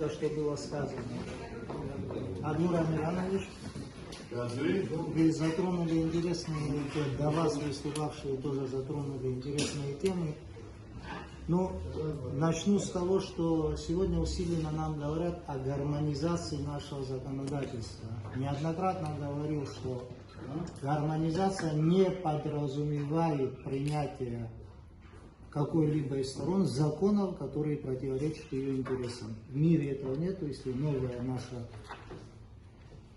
Что было сказано. Адмир Амиранович, вы затронули интересные, до вас выступавшие тоже затронули интересные темы. Но начну с того, что сегодня усиленно нам говорят о гармонизации нашего законодательства. Неоднократно говорил, что гармонизация не подразумевает принятие какой-либо из сторон законов, которые противоречат ее интересам. В мире этого нет, если новое наше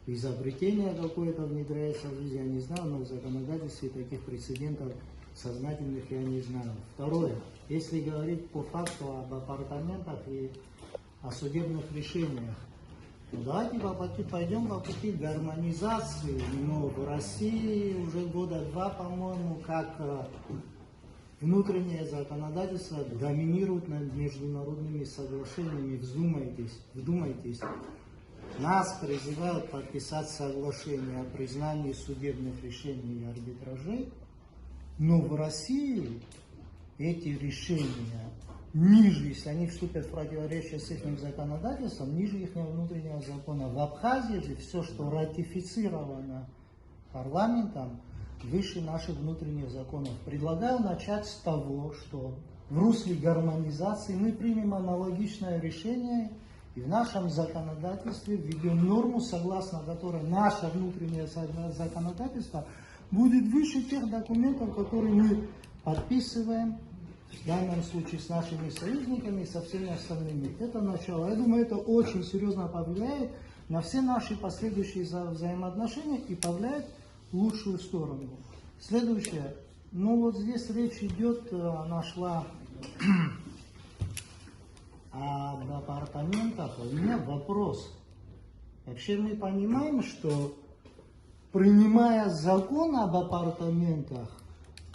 изобретение какое-то внедряется в жизнь, я не знаю, но в законодательстве таких прецедентов сознательных я не знаю. Второе, если говорить по факту об апартаментах и о судебных решениях, давайте пойдем по пути гармонизации, но в России уже года два, по-моему, как внутреннее законодательство доминирует над международными соглашениями. Вдумайтесь. Нас призывают подписать соглашение о признании судебных решений и арбитражей, но в России эти решения ниже, если они вступят в противоречие с их законодательством, ниже их внутреннего закона. В Абхазии же все, что ратифицировано парламентом, выше наших внутренних законов. Предлагаю начать с того, что в русле гармонизации мы примем аналогичное решение и в нашем законодательстве введем норму, согласно которой наше внутреннее законодательство будет выше тех документов, которые мы подписываем, в данном случае с нашими союзниками и со всеми остальными. Это начало. Я думаю, это очень серьезно повлияет на все наши последующие взаимоотношения и повлияет в лучшую сторону. Следующее. Ну вот здесь речь идет, она шла об апартаментах. У меня вопрос. Вообще мы понимаем, что принимая закон об апартаментах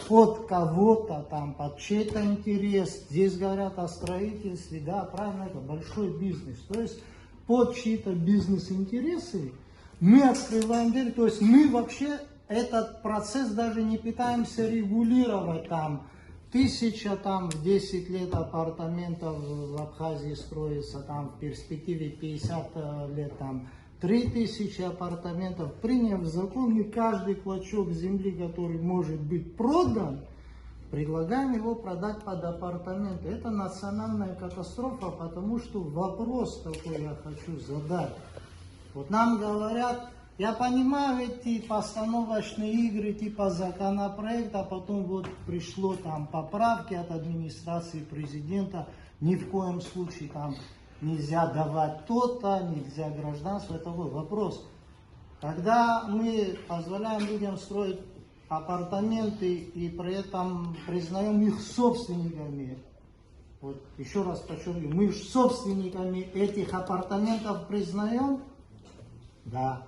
под кого-то там, под чей-то интерес, здесь говорят о строительстве, да, правильно, это большой бизнес. То есть под чьи-то бизнес-интересы мы открываем дверь, то есть мы вообще этот процесс даже не пытаемся регулировать, там, 1000 там, в 10 лет апартаментов в Абхазии строится, там, в перспективе 50 лет, там, 3000 апартаментов. Приняв закон, мы каждый клочок земли, который может быть продан, предлагаем его продать под апартаменты. Это национальная катастрофа, потому что вопрос такой я хочу задать. Вот нам говорят, я понимаю эти постановочные игры типа законопроекта, а потом вот пришло там поправки от администрации президента, ни в коем случае там нельзя давать то-то, нельзя гражданство. Это вот вопрос. Когда мы позволяем людям строить апартаменты и при этом признаем их собственниками, вот еще раз подчеркну, мы собственниками этих апартаментов признаем? Да.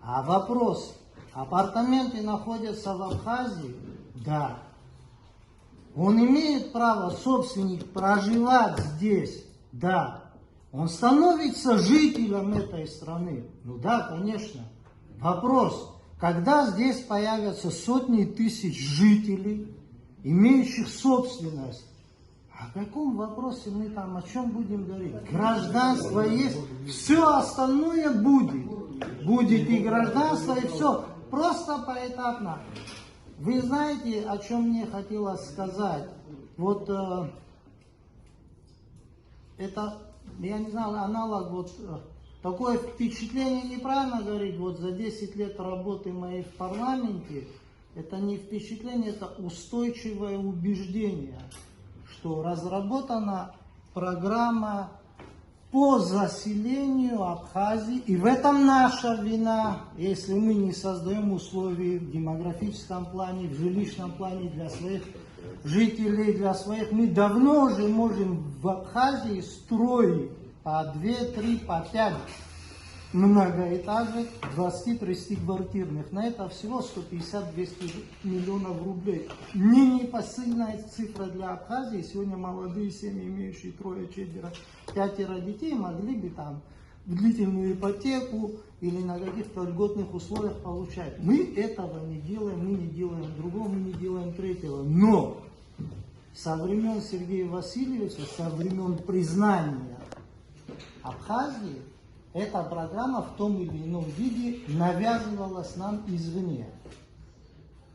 А вопрос, апартаменты находятся в Абхазии? Да. Он имеет право, собственник, проживать здесь? Да. Он становится жителем этой страны? Ну да, конечно. Вопрос, когда здесь появятся сотни тысяч жителей, имеющих собственность, о каком вопросе мы там, о чем будем говорить? Гражданство есть, все остальное будет. Будет и гражданство, и все. Просто поэтапно. Вы знаете, о чем мне хотелось сказать? Вот это, я не знаю, аналог, вот такое впечатление, неправильно говорить, вот за 10 лет работы моей в парламенте, это не впечатление, это устойчивое убеждение, что разработана программа по заселению Абхазии, и в этом наша вина, если мы не создаем условия в демографическом плане, в жилищном плане для своих жителей, для своих, мы давно уже можем в Абхазии строить по 2, 3, по 5 многоэтажек, 20-30 квартирных. На это всего 150-200 миллионов рублей. Не непосильная цифра для Абхазии. Сегодня молодые семьи, имеющие 3, 4, 5 детей, могли бы там длительную ипотеку или на каких-то льготных условиях получать. Мы этого не делаем, мы не делаем другого, мы не делаем третьего. Но со времен Сергея Васильевича, со времен признания Абхазии эта программа в том или ином виде навязывалась нам извне.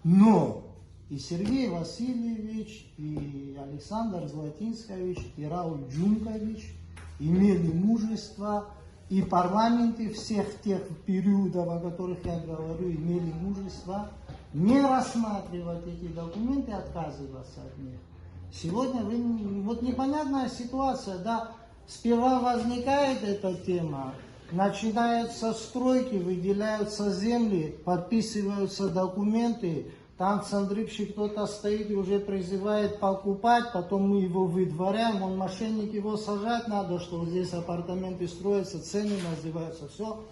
Но и Сергей Васильевич, и Александр Златинскович, и Рауль Джункович имели мужество, и парламенты всех тех периодов, о которых я говорю, имели мужество не рассматривать эти документы, отказываться от них. Сегодня вот непонятная ситуация, да, сперва возникает эта тема, начинаются стройки, выделяются земли, подписываются документы, там в Цандрыпще кто-то стоит и уже призывает покупать, потом мы его выдворяем, он мошенник, его сажать надо, что вот здесь апартаменты строятся, цены называются, все.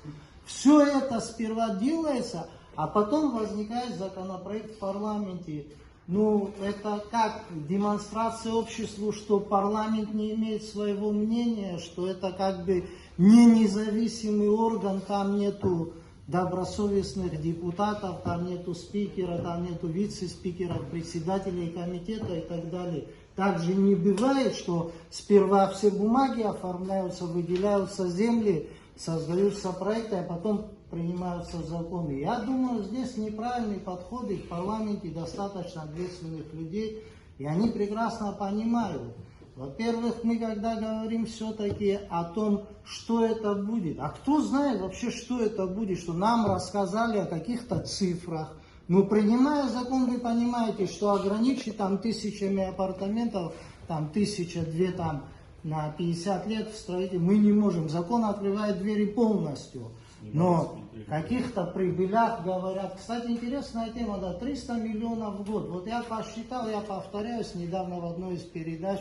Все это сперва делается, а потом возникает законопроект в парламенте. Ну, это как демонстрация обществу, что парламент не имеет своего мнения, что это как бы не независимый орган, там нету добросовестных депутатов, там нету спикера, там нету вице-спикеров, председателей комитета и так далее. Также не бывает, что сперва все бумаги оформляются, выделяются земли, создаются проекты, а потом принимаются законы. Я думаю, здесь неправильный подход, и в парламенте достаточно ответственных людей, и они прекрасно понимают. Во-первых, мы когда говорим все-таки о том, что это будет, а кто знает вообще, что это будет, что нам рассказали о каких-то цифрах. Но принимая закон, вы понимаете, что ограничить там тысячами апартаментов, там 1000-2 там на 50 лет в строительстве мы не можем. Закон открывает двери полностью. Но в каких-то прибылях говорят. Кстати, интересная тема, да, 300 миллионов в год. Вот я посчитал, я повторяюсь, недавно в одной из передач,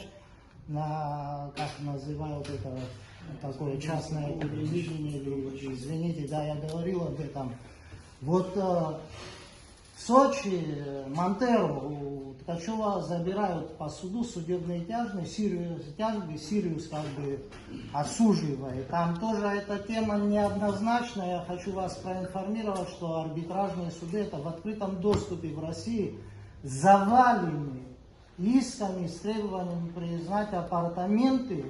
на, как называют это, такое частное телевидение, или, извините, да, я говорил об этом. Вот в Сочи, Монтеру, у Ткачева забирают по суду судебные тяжбы, Сириус как бы осуживает. Там тоже эта тема неоднозначная. Я хочу вас проинформировать, что арбитражные суды это в открытом доступе в России завалены исками с требованием признать апартаменты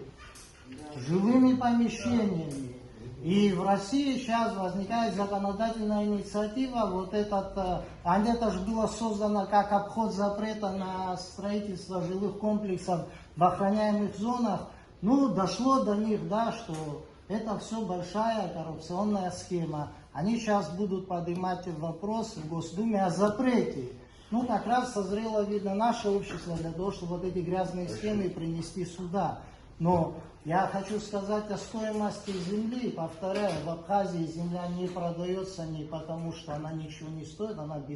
жилыми помещениями. И в России сейчас возникает законодательная инициатива, вот это же было создано как обход запрета на строительство жилых комплексов в охраняемых зонах. Ну, дошло до них, да, что это все большая коррупционная схема. Они сейчас будут поднимать вопрос в Госдуме о запрете. Ну, как раз созрело, видно, наше общество для того, чтобы вот эти грязные схемы принести сюда. Но я хочу сказать о стоимости земли. Повторяю, в Абхазии земля не продается не потому, что она ничего не стоит, она без